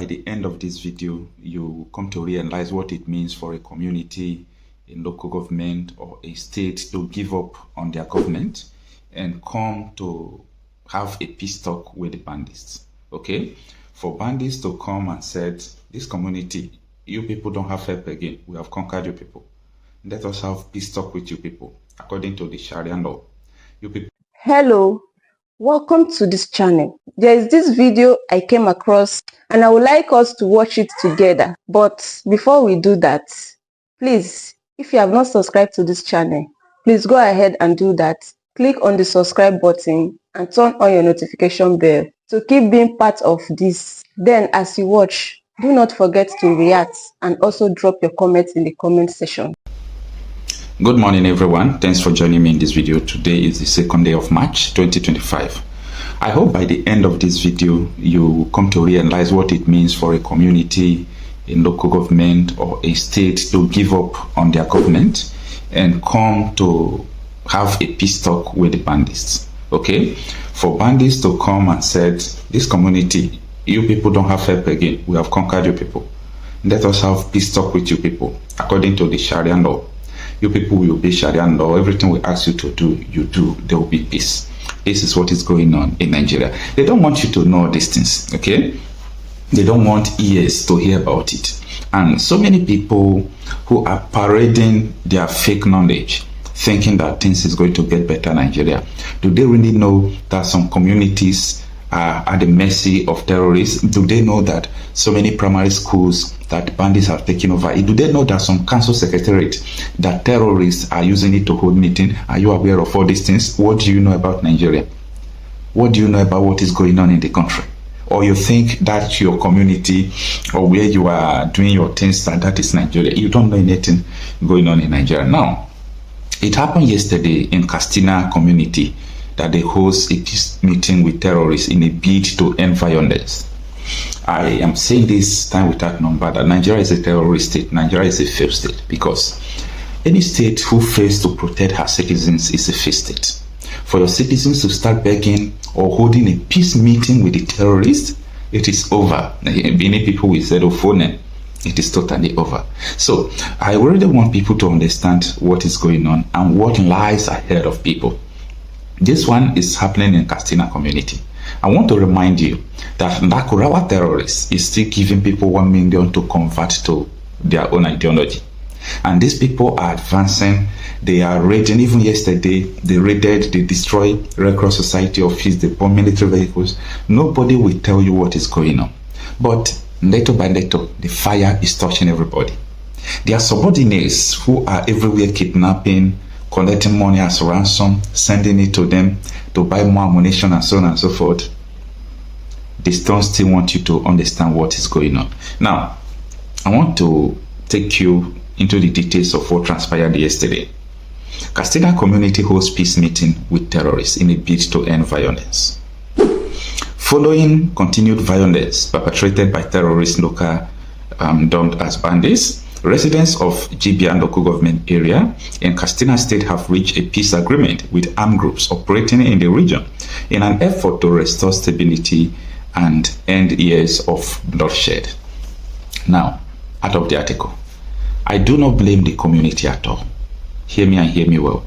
By the end of this video, you come to realize what it means for a community, a local government, or a state to give up on their government and come to have a peace talk with the bandits. Okay? For bandits to come and said, this community, you people don't have help again. We have conquered you people. Let us have peace talk with you people, according to the Sharia law. You people. Hello, welcome to this channel. There is this video I came across and I would like us to watch it together. But before we do that, please, if you have not subscribed to this channel, please go ahead and do that. Click on the subscribe button and turn on your notification bell to keep being part of this. Then as you watch, do not forget to react and also drop your comments in the comment section. Good morning everyone, thanks for joining me in this video. Today is the second day of March 2025. I hope by the end of this video you come to realize what it means for a community, a local government, or a state to give up on their government and come to have a peace talk with the bandits. Okay, for bandits to come and said, this community, you people don't have help again, we have conquered you people. Let us have peace talk with you people, according to the Sharia law. You people will obey Sharia law. Everything we ask you to do, you do. There will be peace. This is what is going on in Nigeria. They don't want you to know these things, okay? They don't want ears to hear about it. And so many people who are parading their fake knowledge, thinking that things is going to get better in Nigeria. Do they really know that some communities are at the mercy of terrorists? Do they know that so many primary schools that bandits have taken over? Do they know that some council secretariat that terrorists are using it to hold meeting? Are you aware of all these things? What do you know about Nigeria? What do you know about what is going on in the country? Or you think that your community or where you are doing your things that is Nigeria? You don't know anything going on in Nigeria. Now, it happened yesterday in Katsina community that they host a peace meeting with terrorists in a bid to end violence. I am saying this time without number that Nigeria is a terrorist state. Nigeria is a failed state because any state who fails to protect her citizens is a failed state. For your citizens to start begging or holding a peace meeting with the terrorists, it is over. Many people will say, oh, phone it is totally over. So I really want people to understand what is going on and what lies ahead of people. This one is happening in Katsina community. I want to remind you that Nakurawa terrorists is still giving people 1 million to convert to their own ideology. And these people are advancing. They are raiding. Even yesterday, they raided, they destroyed Red Cross Society office, they bomb military vehicles. Nobody will tell you what is going on. But little by little, the fire is touching everybody. There are subordinates who are everywhere kidnapping, collecting money as ransom, sending it to them to buy more ammunition and so on and so forth. They don't still want you to understand what is going on. Now, I want to take you into the details of what transpired yesterday. Katsina community hosts peace meeting with terrorists in a bid to end violence. Following continued violence perpetrated by terrorists local dubbed as bandits, residents of Jibian local government area in Katsina state have reached a peace agreement with armed groups operating in the region in an effort to restore stability and end years of bloodshed. Now, out of the article, I do not blame the community at all. Hear me and hear me well.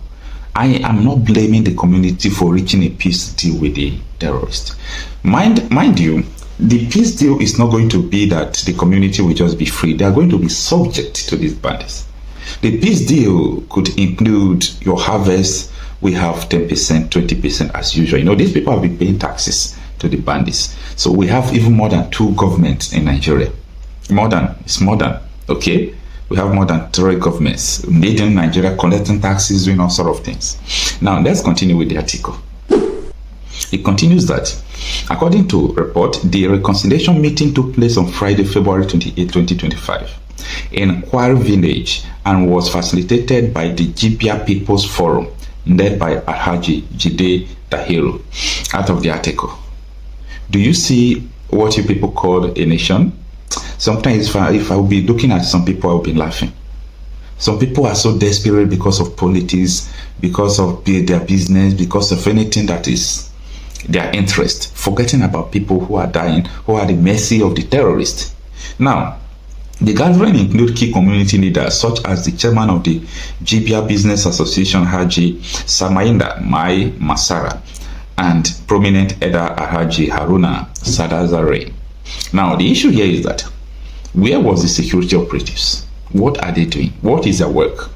I am not blaming the community for reaching a peace deal with the terrorists. Mind you, the peace deal is not going to be that the community will just be free. They are going to be subject to these bandits. The peace deal could include your harvest. We have 10%, 20% as usual. You know, these people have been paying taxes to the bandits. So we have even more than 2 governments in Nigeria. It's more than, okay? We have more than 3 governments leading Nigeria, collecting taxes, doing all sort of things. Now, let's continue with the article. It continues that, according to report, the reconciliation meeting took place on Friday, February 28, 2025, in Kwari village and was facilitated by the Jibia People's Forum, led by Alhaji Jide Tahiru. Out of the article, do you see what you people call a nation? Sometimes if I will be looking at some people, I will be laughing. Some people are so desperate because of politics, because of their business, because of anything that is their interest, forgetting about people who are dying, who are at the mercy of the terrorists. Now, the gathering include key community leaders such as the chairman of the Jibia Business Association, Haji Samainda Mai Masara, and prominent elder Haji Haruna Sadazare. Now, the issue here is that where was the security operatives? What are they doing? What is their work?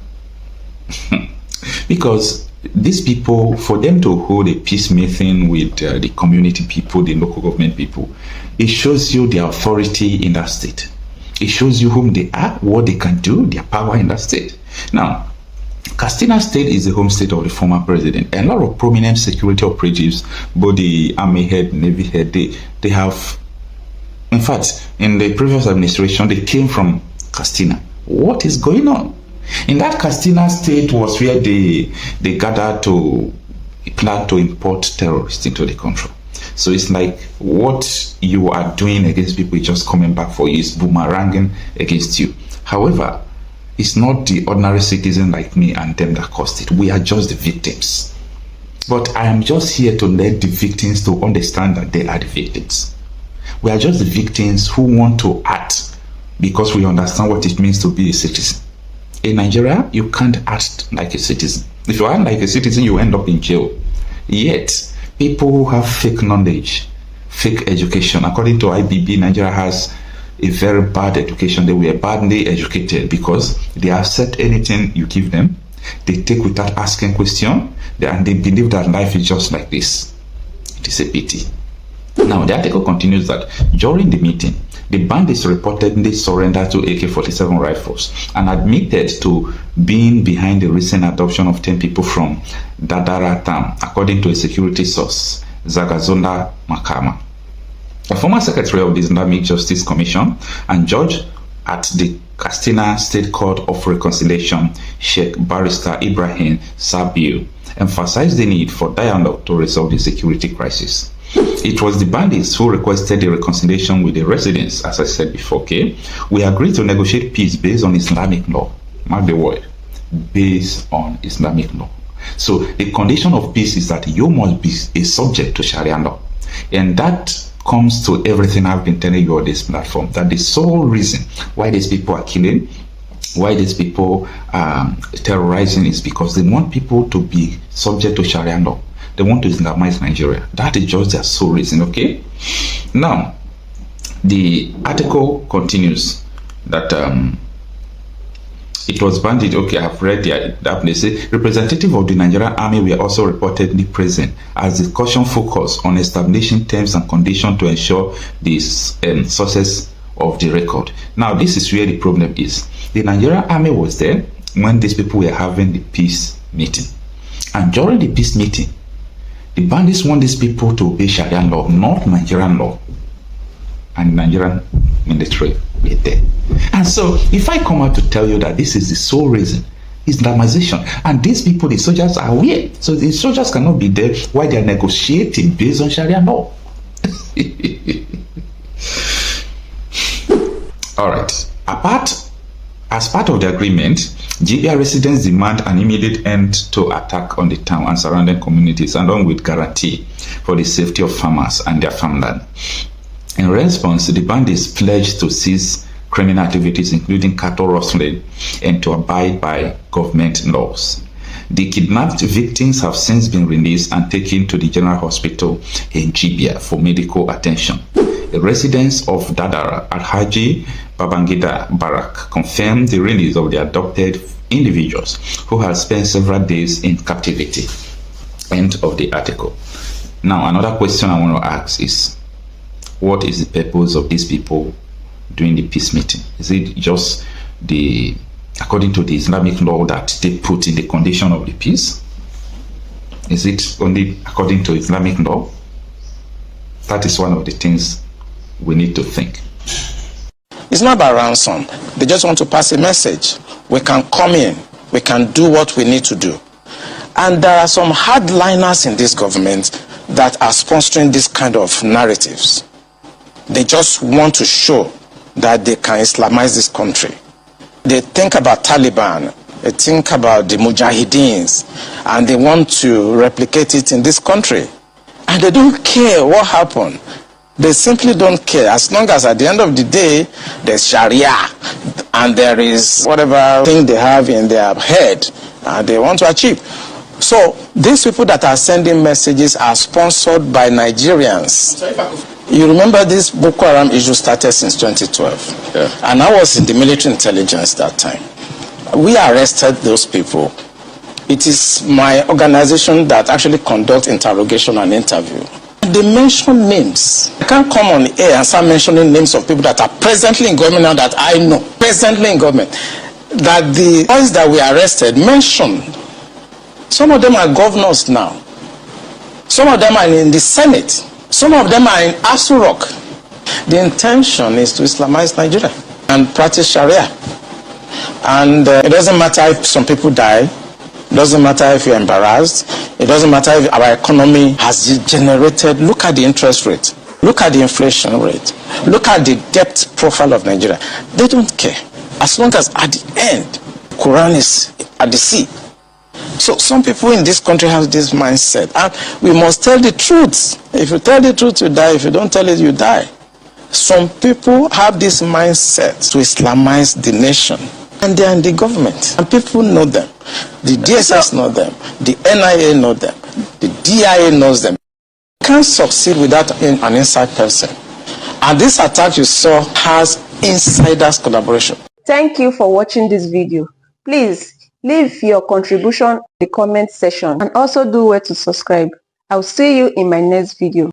Because these people, for them to hold a peace meeting with the community people, the local government people, it shows you their authority in that state. It shows you whom they are, what they can do, their power in that state. Now, Katsina State is the home state of the former president. A lot of prominent security operatives, both the army head, navy head, they have, in fact, in the previous administration, they came from Katsina. What is going on? In that Katsina State was where they gathered to plan to import terrorists into the country. So it's like what you are doing against people is just coming back for you, is boomeranging against you. However, it's not the ordinary citizen like me and them that caused it. We are just the victims. But I am just here to let the victims to understand that they are the victims. We are just the victims who want to act because we understand what it means to be a citizen. In Nigeria, you can't act like a citizen. If you act like a citizen, you end up in jail. Yet, people who have fake knowledge, fake education, according to IBB, Nigeria has a very bad education. They were badly educated because they accept anything you give them. They take without asking question, and they believe that life is just like this. It is a pity. Now, the article continues that during the meeting, the bandits reportedly surrendered to AK-47 rifles and admitted to being behind the recent adoption of 10 people from Dadara Tam, according to a security source, Zagazonda Makama. A former secretary of the Islamic Justice Commission and judge at the Katsina State Court of Reconciliation, Sheikh Barrister Ibrahim Sabiu, emphasized the need for dialogue to resolve the security crisis. It was the bandits who requested the reconciliation with the residents, as I said before, okay? We agreed to negotiate peace based on Islamic law. Mark the word, based on Islamic law. So the condition of peace is that you must be a subject to Sharia law. And that comes to everything I've been telling you on this platform, that the sole reason why these people are killing, why these people are terrorizing is because they want people to be subject to Sharia law. They want to Islamize Nigeria. That is just their sole reason, okay? Now, the article continues that it was bandit. Okay, I've read that. They say representative of the Nigerian army were also reportedly present as discussion focused on establishing terms and conditions to ensure the success of the record. Now, this is where the problem is. The Nigerian army was there when these people were having the peace meeting. And during the peace meeting, the bandits want these people to obey Sharia law, not Nigerian law. And Nigerian military were there. And so, if I come out to tell you that this is the sole reason, Islamization, and these people, the soldiers, are aware. So the soldiers cannot be there while they are negotiating based on Sharia law. All right. As part of the agreement, GBR residents demand an immediate end to attack on the town and surrounding communities, along with guarantee for the safety of farmers and their farmland. In response, the bandits pledged to cease criminal activities, including cattle rustling, and to abide by government laws. The kidnapped victims have since been released and taken to the General Hospital in Jibia for medical attention. The residents of Dadara, Alhaji Babangida Barak, confirmed the release of the adopted individuals who had spent several days in captivity. End of the article. Now, another question I want to ask is, what is the purpose of these people doing the peace meeting? Is it just according to the Islamic law that they put in the condition of the peace? Is it only according to Islamic law? That is one of the things we need to think. It's not about ransom. They just want to pass a message. We can come in. We can do what we need to do. And there are some hardliners in this government that are sponsoring this kind of narratives. They just want to show that they can Islamize this country. They think about Taliban, they think about the Mujahideens, and they want to replicate it in this country. And they don't care what happened. They simply don't care, as long as at the end of the day there's Sharia and there is whatever thing they have in their head and they want to achieve. So these people that are sending messages are sponsored by Nigerians. You remember this Boko Haram issue started since 2012. Yeah. And I was in the military intelligence that time. We arrested those people. It is my organization that actually conducts interrogation and interview. They mention names. I can't come on air and start mentioning names of people that are presently in government now that I know, presently in government, that the boys that we arrested mentioned. Some of them are governors now. Some of them are in the Senate. Some of them are in Asu Rock. The intention is to Islamize Nigeria and practice Sharia. And it doesn't matter if some people die. It doesn't matter if you're embarrassed. It doesn't matter if our economy has degenerated. Look at the interest rate. Look at the inflation rate. Look at the debt profile of Nigeria. They don't care. As long as at the end, Quran is at the sea. So some people in this country have this mindset. And we must tell the truth. If you tell the truth, you die. If you don't tell it, you die. Some people have this mindset to Islamize the nation. And they are in the government. And people know them. The DSS know them. The NIA know them. The DIA knows them. You can't succeed without an inside person. And this attack you saw has insiders collaboration. Thank you for watching this video. Please leave your contribution in the comment section and also do well to subscribe. I'll see you in my next video.